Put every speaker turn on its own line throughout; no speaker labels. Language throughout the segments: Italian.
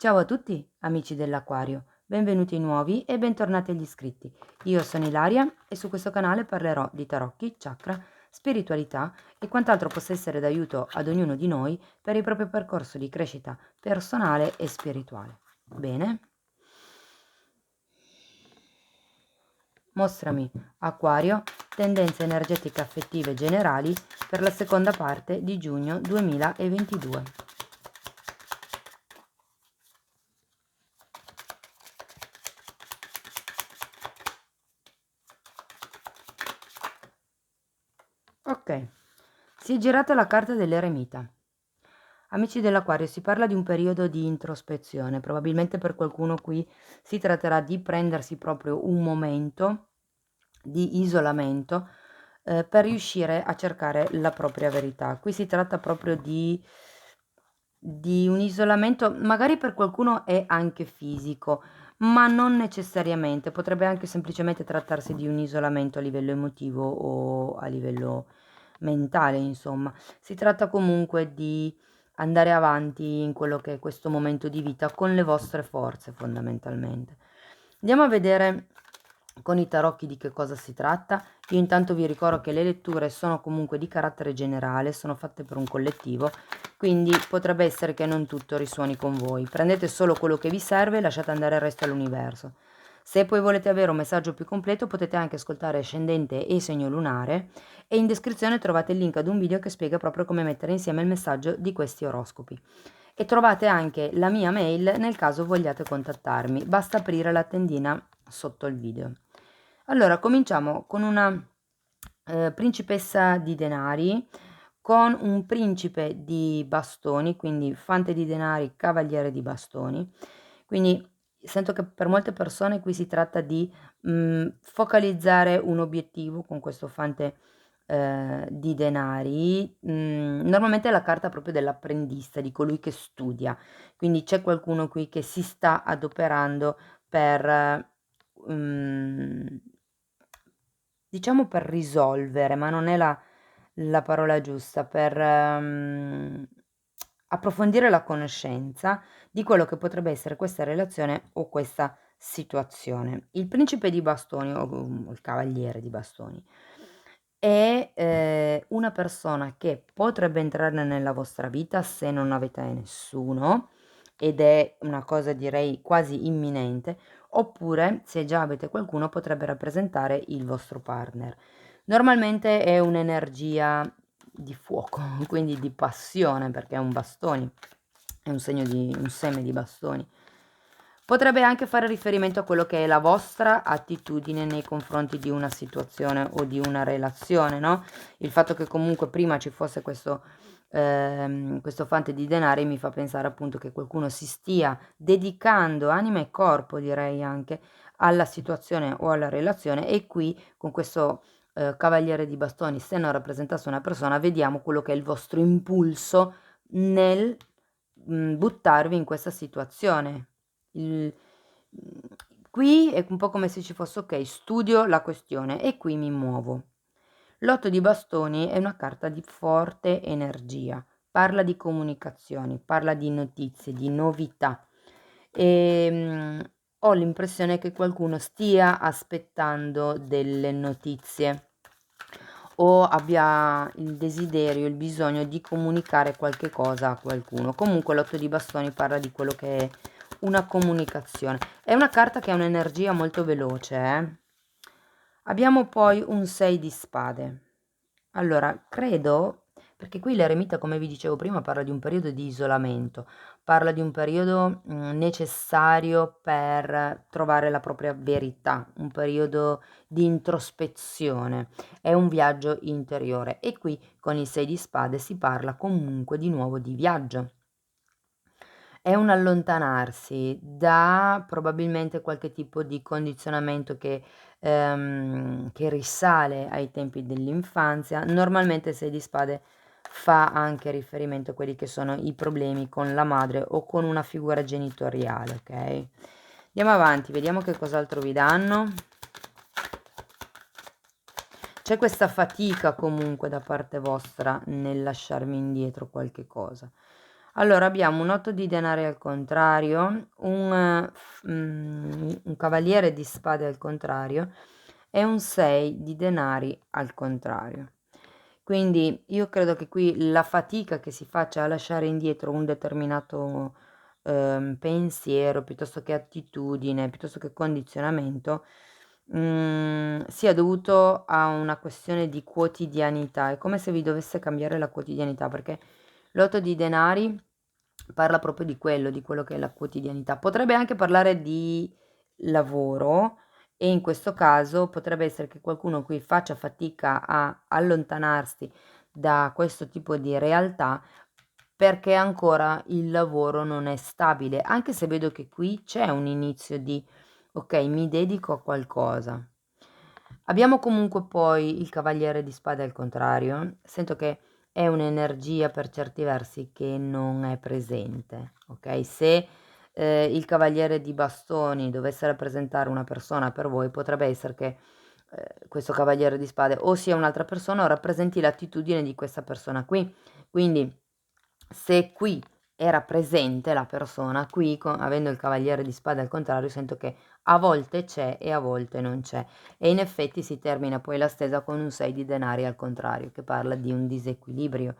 Ciao a tutti, amici dell'Acquario, benvenuti nuovi e bentornati agli iscritti. Io sono Ilaria e su questo canale parlerò di tarocchi, chakra, spiritualità e quant'altro possa essere d'aiuto ad ognuno di noi per il proprio percorso di crescita personale e spirituale. Bene? Mostrami, Acquario, tendenze energetiche affettive generali per la seconda parte di giugno 2022. Ok, si è girata la carta dell'eremita. Amici dell'Acquario, si parla di un periodo di introspezione, probabilmente per qualcuno qui si tratterà di prendersi proprio un momento di isolamento per riuscire a cercare la propria verità. Qui si tratta proprio di un isolamento, magari per qualcuno è anche fisico, ma non necessariamente, potrebbe anche semplicemente trattarsi di un isolamento a livello emotivo o a livello mentale, insomma. Si tratta comunque di andare avanti in quello che è questo momento di vita con le vostre forze, fondamentalmente. Andiamo a vedere con i tarocchi di che cosa si tratta. Io intanto vi ricordo che le letture sono comunque di carattere generale, sono fatte per un collettivo, quindi potrebbe essere che non tutto risuoni con voi. Prendete solo quello che vi serve e lasciate andare il resto all'universo. Se poi volete avere un messaggio più completo potete anche ascoltare Ascendente e Segno Lunare e in descrizione trovate il link ad un video che spiega proprio come mettere insieme il messaggio di questi oroscopi. E trovate anche la mia mail nel caso vogliate contattarmi, basta aprire la tendina sotto il video. Allora, cominciamo con una principessa di denari, con un principe di bastoni, quindi fante di denari, cavaliere di bastoni. Quindi sento che per molte persone qui si tratta di focalizzare un obiettivo con questo fante di denari. Normalmente è la carta proprio dell'apprendista, di colui che studia, quindi c'è qualcuno qui che si sta adoperando per diciamo per risolvere, ma non è la parola giusta, per approfondire la conoscenza di quello che potrebbe essere questa relazione o questa situazione. Il principe di bastoni o il cavaliere di bastoni è una persona che potrebbe entrare nella vostra vita se non avete nessuno, ed è una cosa direi quasi imminente, oppure se già avete qualcuno potrebbe rappresentare il vostro partner. Normalmente è un'energia di fuoco, quindi di passione, perché è un bastoni, è un segno di un seme di bastoni. Potrebbe anche fare riferimento a quello che è la vostra attitudine nei confronti di una situazione o di una relazione, no? Il fatto che comunque prima ci fosse questo fante di denari mi fa pensare appunto che qualcuno si stia dedicando anima e corpo, direi anche, alla situazione o alla relazione, e qui con questo cavaliere di bastoni, se non rappresentasse una persona, vediamo quello che è il vostro impulso nel buttarvi in questa situazione. Il- Qui è un po' come se ci fosse, ok, studio la questione e qui mi muovo. L'otto di bastoni è una carta di forte energia, parla di comunicazioni, parla di notizie, di novità. Ho l'impressione che qualcuno stia aspettando delle notizie o abbia il desiderio, il bisogno di comunicare qualche cosa a qualcuno. Comunque l'otto di bastoni parla di quello che è una comunicazione. È una carta che ha un'energia molto veloce, eh. Abbiamo poi un 6 di spade. Allora, credo, perché qui l'eremita, come vi dicevo prima, parla di un periodo di isolamento, parla di un periodo necessario per trovare la propria verità, un periodo di introspezione, è un viaggio interiore, e qui con il 6 di spade si parla comunque di nuovo di viaggio. È un allontanarsi da probabilmente qualche tipo di condizionamento che risale ai tempi dell'infanzia. Normalmente il 6 di spade fa anche riferimento a quelli che sono i problemi con la madre o con una figura genitoriale, ok? Andiamo avanti, vediamo che cos'altro vi danno. C'è questa fatica comunque da parte vostra nel lasciarmi indietro qualche cosa. Allora abbiamo un 8 di denari al contrario, un cavaliere di spade al contrario e un 6 di denari al contrario. Quindi io credo che qui la fatica che si faccia a lasciare indietro un determinato pensiero, piuttosto che attitudine, piuttosto che condizionamento, sia dovuto a una questione di quotidianità. È come se vi dovesse cambiare la quotidianità, perché l'8 di denari parla proprio di quello che è la quotidianità. Potrebbe anche parlare di lavoro e in questo caso potrebbe essere che qualcuno qui faccia fatica a allontanarsi da questo tipo di realtà perché ancora il lavoro non è stabile, anche se vedo che qui c'è un inizio di ok, mi dedico a qualcosa. Abbiamo comunque poi il cavaliere di spade al contrario. Sento che è un'energia per certi versi che non è presente, ok? Se il cavaliere di bastoni dovesse rappresentare una persona per voi, potrebbe essere che questo cavaliere di spade o sia un'altra persona o rappresenti l'attitudine di questa persona qui. Quindi se qui era presente la persona, qui avendo il cavaliere di spade al contrario, sento che a volte c'è e a volte non c'è. E in effetti si termina poi la stesa con un 6 di denari al contrario, che parla di un disequilibrio.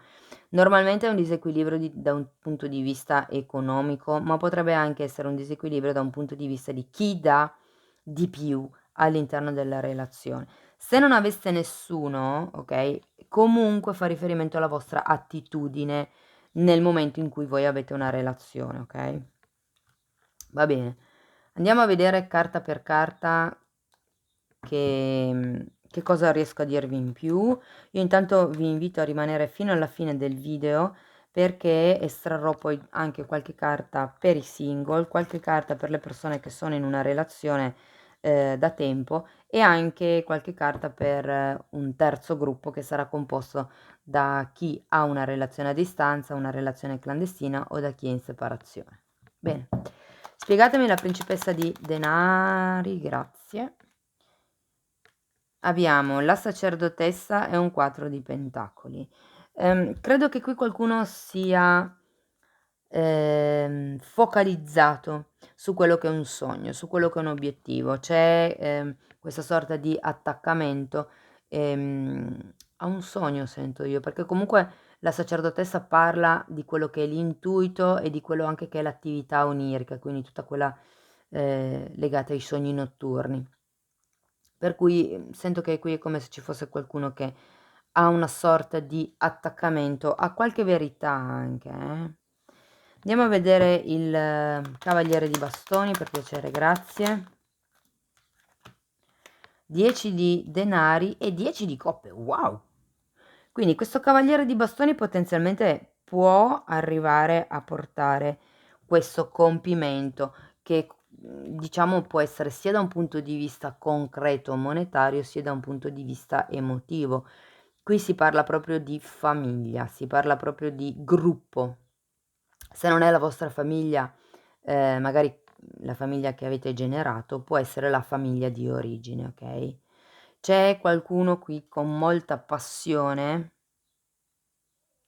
Normalmente è un disequilibrio da un punto di vista economico, ma potrebbe anche essere un disequilibrio da un punto di vista di chi dà di più all'interno della relazione. Se non aveste nessuno, ok, comunque fa riferimento alla vostra attitudine nel momento in cui voi avete una relazione, ok? Va bene. Andiamo a vedere carta per carta che cosa riesco a dirvi in più. Io intanto vi invito a rimanere fino alla fine del video perché estrarrò poi anche qualche carta per i single, qualche carta per le persone che sono in una relazione da tempo e anche qualche carta per un terzo gruppo che sarà composto da chi ha una relazione a distanza, una relazione clandestina o da chi è in separazione. Bene, spiegatemi la principessa di denari, grazie. Abbiamo la sacerdotessa e un 4 di pentacoli. Credo che qui qualcuno sia focalizzato su quello che è un sogno, su quello che è un obiettivo. C'è questa sorta di attaccamento a un sogno, sento io, perché comunque la sacerdotessa parla di quello che è l'intuito e di quello anche che è l'attività onirica, quindi tutta quella legata ai sogni notturni. Per cui sento che qui è come se ci fosse qualcuno che ha una sorta di attaccamento a qualche verità anche, eh. Andiamo a vedere il cavaliere di bastoni, per piacere, grazie. 10 di denari e 10 di coppe, wow! Quindi questo cavaliere di bastoni potenzialmente può arrivare a portare questo compimento che diciamo può essere sia da un punto di vista concreto monetario sia da un punto di vista emotivo. Qui si parla proprio di famiglia, si parla proprio di gruppo. Se non è la vostra famiglia, magari la famiglia che avete generato, può essere la famiglia di origine, ok? C'è qualcuno qui con molta passione,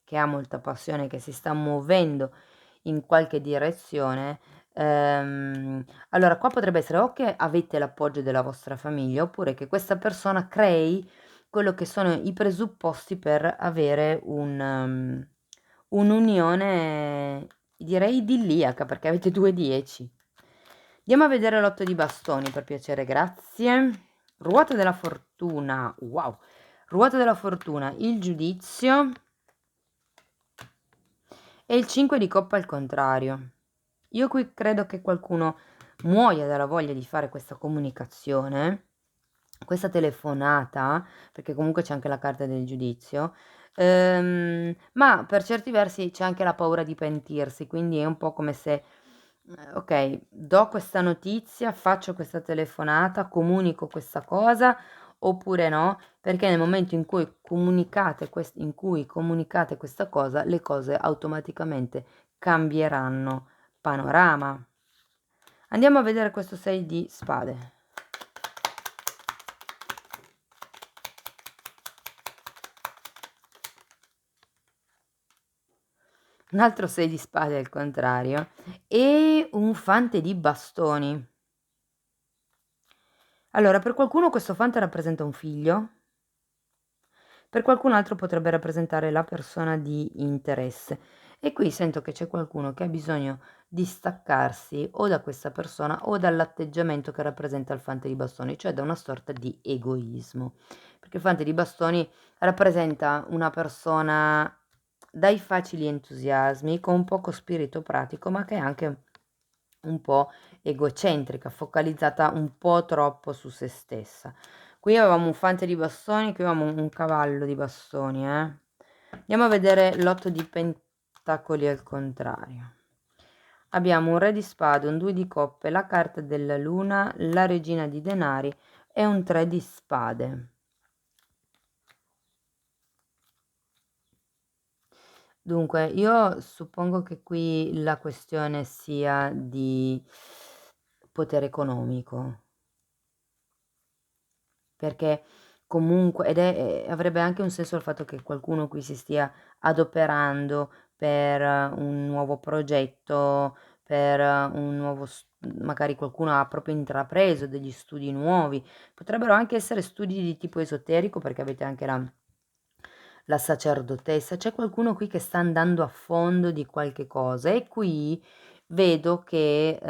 che ha molta passione, che si sta muovendo in qualche direzione. Allora qua potrebbe essere o che avete l'appoggio della vostra famiglia oppure che questa persona crei quello che sono i presupposti per avere un'unione, direi idilliaca, perché avete 2 10. Andiamo a vedere l'8 di bastoni, per piacere, grazie. Ruota della fortuna, wow. Ruota della fortuna, il giudizio e il 5 di coppa al contrario. Io qui credo che qualcuno muoia dalla voglia di fare questa comunicazione, questa telefonata, perché comunque c'è anche la carta del giudizio, ma per certi versi c'è anche la paura di pentirsi, quindi è un po' come se, ok, do questa notizia, faccio questa telefonata, comunico questa cosa, oppure no, perché nel momento in cui comunicate questa cosa, le cose automaticamente cambieranno panorama. Andiamo a vedere questo 6 di spade. un altro 6 di spade al contrario e un fante di bastoni. Allora, per qualcuno questo fante rappresenta un figlio, per qualcun altro potrebbe rappresentare la persona di interesse. E qui sento che c'è qualcuno che ha bisogno di staccarsi o da questa persona o dall'atteggiamento che rappresenta il fante di bastoni, cioè da una sorta di egoismo. Perché il fante di bastoni rappresenta una persona dai facili entusiasmi, con poco spirito pratico, ma che è anche un po' egocentrica, focalizzata un po' troppo su se stessa. Qui avevamo un fante di bastoni, qui avevamo un cavallo di bastoni, eh. Andiamo a vedere l'otto di pentacoli al contrario. Abbiamo un re di spade, un 2 di coppe, la carta della luna, la regina di denari e un 3 di spade. Dunque, io suppongo che qui la questione sia di potere economico. Perché comunque avrebbe anche un senso il fatto che qualcuno qui si stia adoperando per un nuovo progetto, per un nuovo magari qualcuno ha proprio intrapreso degli studi nuovi. Potrebbero anche essere studi di tipo esoterico, perché avete anche la sacerdotessa. C'è qualcuno qui che sta andando a fondo di qualche cosa e qui vedo che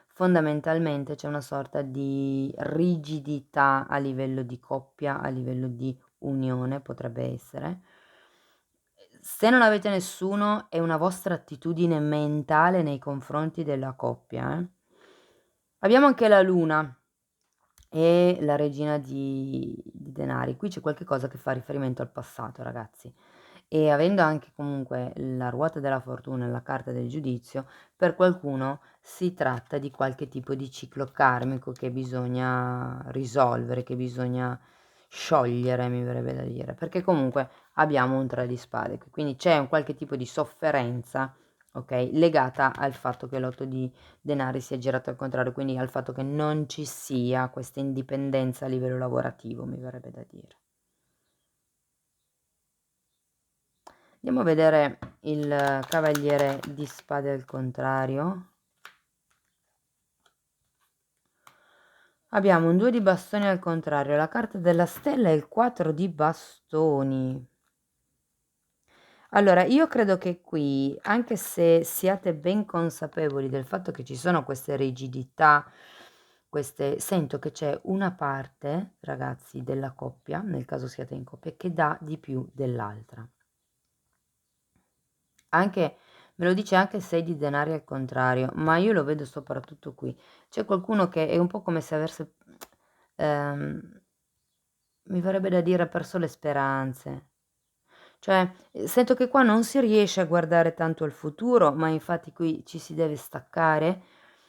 fondamentalmente c'è una sorta di rigidità a livello di coppia, a livello di unione, potrebbe essere. Se non avete nessuno, è una vostra attitudine mentale nei confronti della coppia, eh. Abbiamo anche la luna e la regina di denari. Qui c'è qualche cosa che fa riferimento al passato, ragazzi. E avendo anche comunque la ruota della fortuna e la carta del giudizio, per qualcuno si tratta di qualche tipo di ciclo karmico che bisogna risolvere, che bisogna sciogliere, mi verrebbe da dire, perché comunque abbiamo un 3 di spade, quindi c'è un qualche tipo di sofferenza, ok, legata al fatto che l'otto di denari si è girato al contrario, quindi al fatto che non ci sia questa indipendenza a livello lavorativo, mi verrebbe da dire. Andiamo a vedere il cavaliere di spade al contrario. Abbiamo un 2 di bastoni al contrario, la carta della stella e il 4 di bastoni. Allora, io credo che qui, anche se siate ben consapevoli del fatto che ci sono queste rigidità, sento che c'è una parte, ragazzi, della coppia, nel caso siate in coppia, che dà di più dell'altra. Anche, me lo dice anche 6 di denari al contrario, ma io lo vedo soprattutto qui. C'è qualcuno che è un po' come se avesse, ehm, mi verrebbe da dire, perso le speranze. Cioè, sento che qua non si riesce a guardare tanto al futuro, ma infatti qui ci si deve staccare.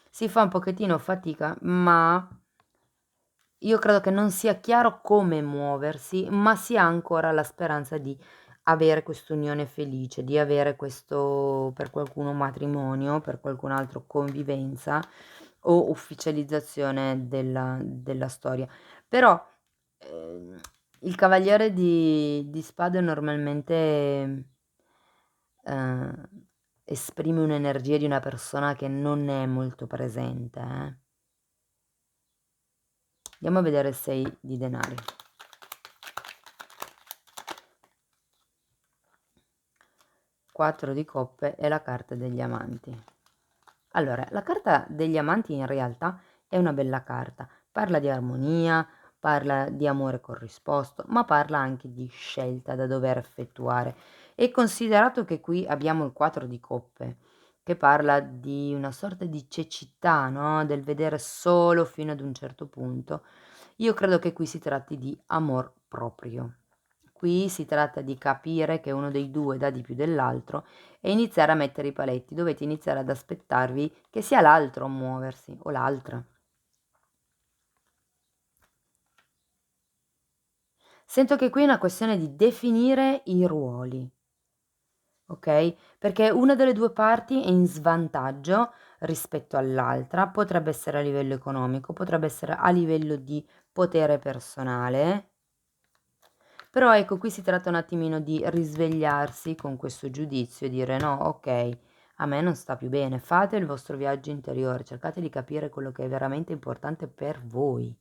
Si fa un pochettino fatica, ma io credo che non sia chiaro come muoversi, ma si ha ancora la speranza di avere quest'unione felice, di avere questo, per qualcuno matrimonio, per qualcun altro convivenza o ufficializzazione della storia. Però il cavaliere di spade normalmente eh, esprime un'energia di una persona che non è molto presente, eh. Andiamo a vedere il 6 di denari. 4 di coppe e la carta degli amanti. Allora, la carta degli amanti in realtà è una bella carta, parla di armonia, parla di amore corrisposto, ma parla anche di scelta da dover effettuare. E considerato che qui abbiamo il 4 di coppe, che parla di una sorta di cecità, no? Del vedere solo fino ad un certo punto, io credo che qui si tratti di amor proprio. Qui si tratta di capire che uno dei due dà di più dell'altro e iniziare a mettere i paletti. Dovete iniziare ad aspettarvi che sia l'altro a muoversi o l'altra. Sento che qui è una questione di definire i ruoli, ok? Perché una delle due parti è in svantaggio rispetto all'altra, potrebbe essere a livello economico, potrebbe essere a livello di potere personale, Però ecco, qui si tratta un attimino di risvegliarsi con questo giudizio e dire no, ok, a me non sta più bene, fate il vostro viaggio interiore, cercate di capire quello che è veramente importante per voi.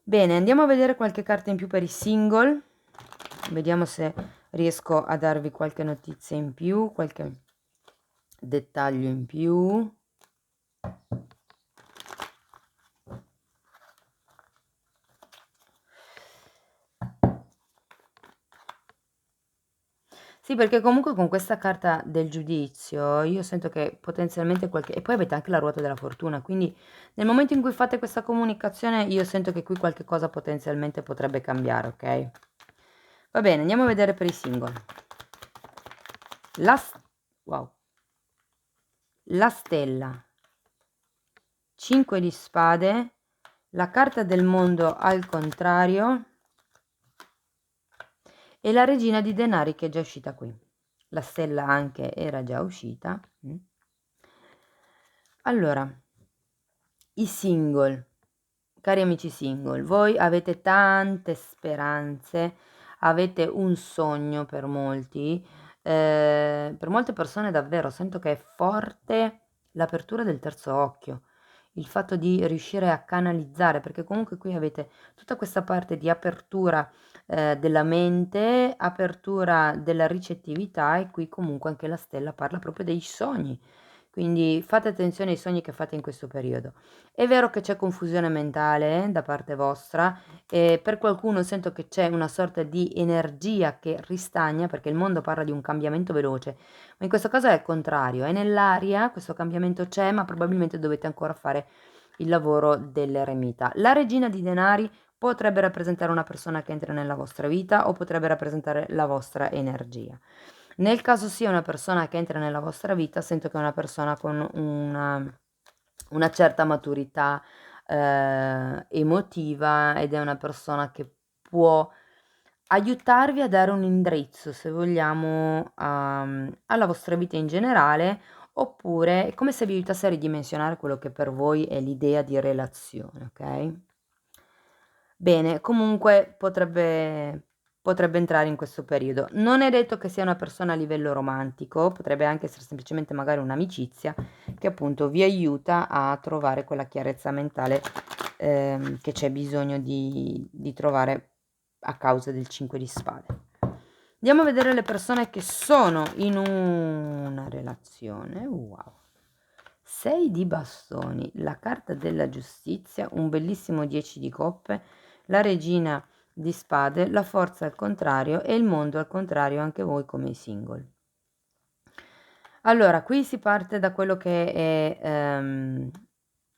Bene, andiamo a vedere qualche carta in più per i single, vediamo se riesco a darvi qualche notizia in più, qualche dettaglio in più. Sì, perché comunque con questa carta del giudizio io sento che potenzialmente qualche... E poi avete anche la ruota della fortuna, quindi nel momento in cui fate questa comunicazione io sento che qui qualche cosa potenzialmente potrebbe cambiare, ok? Va bene, andiamo a vedere per i single. Wow. La stella, 5 di spade, la carta del mondo al contrario e la regina di denari che è già uscita qui. La stella anche era già uscita. Allora, i single, cari amici single, voi avete tante speranze, avete un sogno per molti, per molte persone davvero sento che è forte l'apertura del terzo occhio, il fatto di riuscire a canalizzare, perché comunque qui avete tutta questa parte di apertura della mente, apertura della ricettività e qui comunque anche la stella parla proprio dei sogni. Quindi fate attenzione ai sogni che fate in questo periodo. È vero che c'è confusione mentale da parte vostra e per qualcuno sento che c'è una sorta di energia che ristagna perché il mondo parla di un cambiamento veloce, ma in questo caso è il contrario, è nell'aria, questo cambiamento c'è, ma probabilmente dovete ancora fare il lavoro dell'eremita. La regina di denari potrebbe rappresentare una persona che entra nella vostra vita o potrebbe rappresentare la vostra energia. Nel caso sia una persona che entra nella vostra vita, sento che è una persona con una certa maturità emotiva ed è una persona che può aiutarvi a dare un indirizzo, se vogliamo, alla vostra vita in generale, oppure è come se vi aiutasse a ridimensionare quello che per voi è l'idea di relazione, ok? Bene, comunque potrebbe entrare in questo periodo. Non è detto che sia una persona a livello romantico, potrebbe anche essere semplicemente magari un'amicizia che appunto vi aiuta a trovare quella chiarezza mentale che c'è bisogno di trovare a causa del 5 di spade. Andiamo a vedere le persone che sono in una relazione. Wow. 6 di bastoni, la carta della giustizia, un bellissimo 10 di coppe, la regina di spade, la forza al contrario e il mondo al contrario anche voi come i single. Allora, qui si parte da quello che è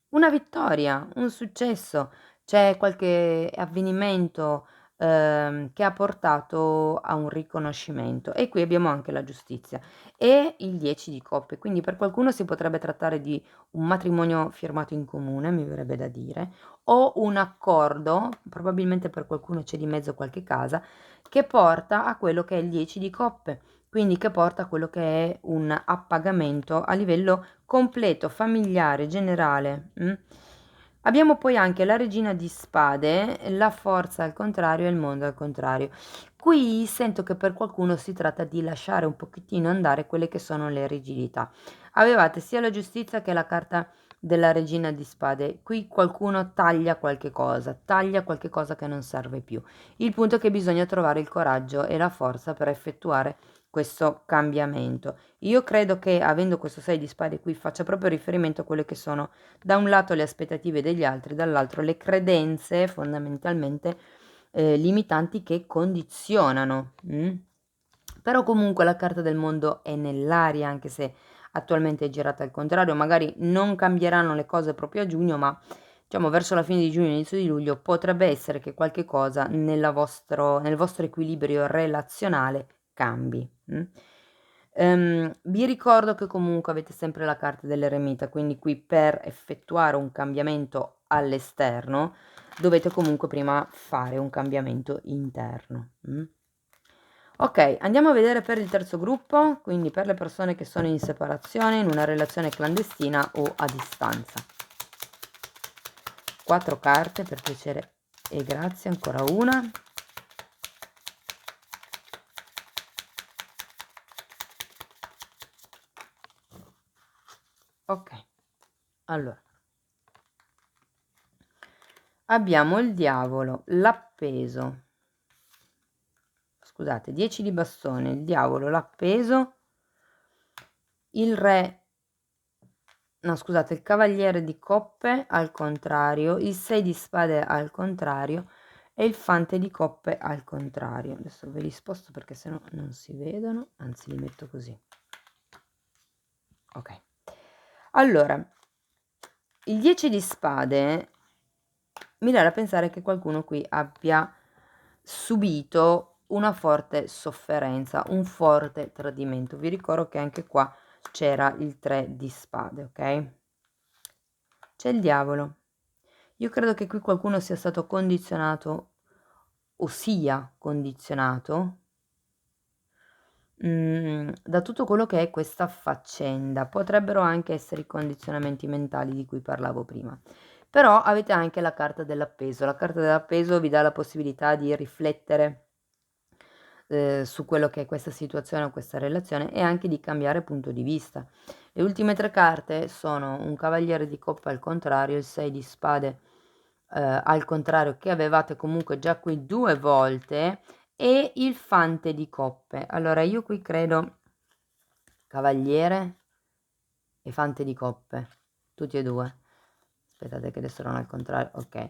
una vittoria, un successo, c'è qualche avvenimento che ha portato a un riconoscimento e qui abbiamo anche la giustizia e il 10 di coppe, quindi per qualcuno si potrebbe trattare di un matrimonio firmato in comune, mi verrebbe da dire, o un accordo, probabilmente per qualcuno c'è di mezzo qualche casa, che porta a quello che è il 10 di coppe, quindi che porta a quello che è un appagamento a livello completo, familiare, generale. Abbiamo poi anche la regina di spade, la forza al contrario e il mondo al contrario. Qui sento che per qualcuno si tratta di lasciare un pochettino andare quelle che sono le rigidità. Avevate sia la giustizia che la carta della regina di spade. Qui qualcuno taglia qualche cosa che non serve più. Il punto è che bisogna trovare il coraggio e la forza per effettuare questo cambiamento. Io credo che avendo questo 6 di spade qui faccia proprio riferimento a quelle che sono da un lato le aspettative degli altri, dall'altro le credenze fondamentalmente limitanti che condizionano. Però comunque la carta del mondo è nell'aria, anche se attualmente è girata al contrario, magari non cambieranno le cose proprio a giugno, ma diciamo verso la fine di giugno, inizio di luglio, potrebbe essere che qualche cosa nel vostro equilibrio relazionale cambi. Vi ricordo che comunque avete sempre la carta dell'eremita, quindi qui per effettuare un cambiamento all'esterno dovete comunque prima fare un cambiamento interno. Ok, andiamo a vedere per il terzo gruppo, quindi per le persone che sono in separazione, in una relazione clandestina o a distanza. 4 carte per piacere e grazie, ancora una. Ok, allora abbiamo il diavolo, l'appeso, scusate, 10 di bastone, il diavolo, l'appeso, il re, no scusate, il cavaliere di coppe al contrario, il 6 di spade al contrario e il fante di coppe al contrario. Adesso ve li sposto perché sennò non si vedono, anzi li metto così. Ok, allora il 10 di spade mi dà da pensare che qualcuno qui abbia subito una forte sofferenza, un forte tradimento. Vi ricordo che anche qua c'era il 3 di spade, ok? C'è il diavolo. Io credo che qui qualcuno sia stato condizionato o sia condizionato da tutto quello che è questa faccenda. Potrebbero anche essere i condizionamenti mentali di cui parlavo prima. Però avete anche la carta dell'appeso. La carta dell'appeso vi dà la possibilità di riflettere su quello che è questa situazione o questa relazione e anche di cambiare punto di vista. Le ultime 3 carte sono un cavaliere di coppa al contrario, il 6 di spade al contrario, che avevate comunque già qui 2 volte, e il fante di coppe. Allora io qui credo cavaliere e fante di coppe, tutti e 2. Aspettate che adesso erano al contrario, ok.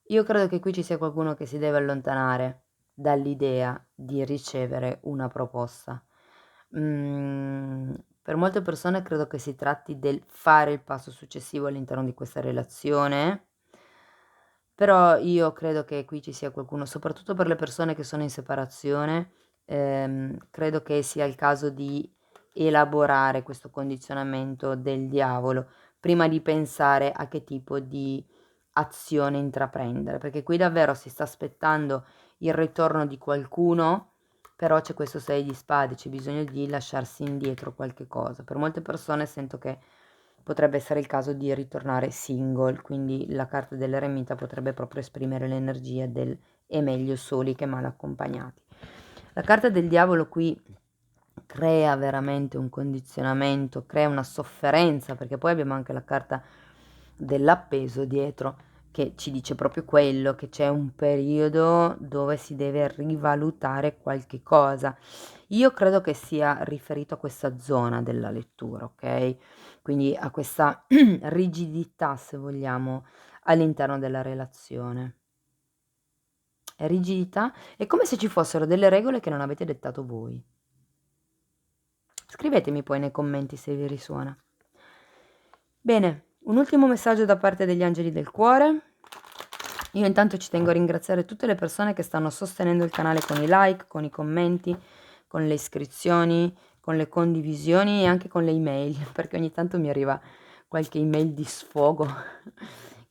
Io credo che qui ci sia qualcuno che si deve allontanare dall'idea di ricevere una proposta. Per molte persone credo che si tratti del fare il passo successivo all'interno di questa relazione, però io credo che qui ci sia qualcuno, soprattutto per le persone che sono in separazione, credo che sia il caso di elaborare questo condizionamento del diavolo prima di pensare a che tipo di azione intraprendere, perché qui davvero si sta aspettando il ritorno di qualcuno, però c'è questo 6 di spade, c'è bisogno di lasciarsi indietro qualche cosa. Per molte persone sento che potrebbe essere il caso di ritornare single, quindi la carta dell'eremita potrebbe proprio esprimere l'energia del è meglio soli che mal accompagnati. La carta del diavolo qui crea veramente un condizionamento, crea una sofferenza, perché poi abbiamo anche la carta dell'appeso dietro che ci dice proprio quello, che c'è un periodo dove si deve rivalutare qualche cosa. Io credo che sia riferito a questa zona della lettura, ok? Quindi a questa rigidità, se vogliamo, all'interno della relazione. Rigidità è come se ci fossero delle regole che non avete dettato voi. Scrivetemi poi nei commenti se vi risuona. Bene, un ultimo messaggio da parte degli angeli del cuore. Io intanto ci tengo a ringraziare tutte le persone che stanno sostenendo il canale con i like, con i commenti, con le iscrizioni, con le condivisioni e anche con le email, perché ogni tanto mi arriva qualche email di sfogo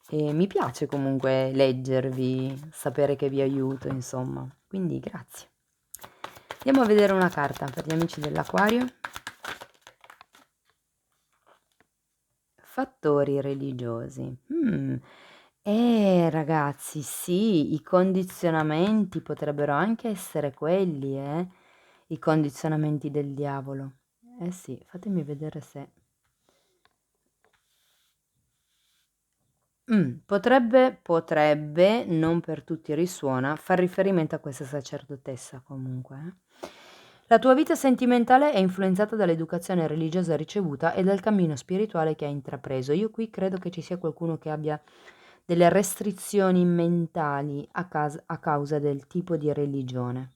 e mi piace comunque leggervi, sapere che vi aiuto, insomma. Quindi grazie. Andiamo a vedere una carta per gli amici dell'Aquario. Fattori religiosi. Ragazzi, sì, i condizionamenti potrebbero anche essere quelli, i condizionamenti del diavolo. Eh sì, fatemi vedere se... potrebbe, non per tutti risuona, far riferimento a questa sacerdotessa comunque. La tua vita sentimentale è influenzata dall'educazione religiosa ricevuta e dal cammino spirituale che hai intrapreso. Io qui credo che ci sia qualcuno che abbia delle restrizioni mentali a causa del tipo di religione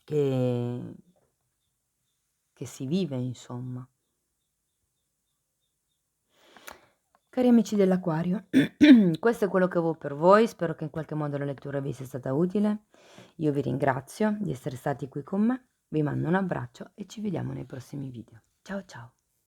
che, che si vive, insomma. Cari amici dell'Aquario, questo è quello che avevo per voi, spero che in qualche modo la lettura vi sia stata utile. Io vi ringrazio di essere stati qui con me, vi mando un abbraccio e ci vediamo nei prossimi video. Ciao ciao!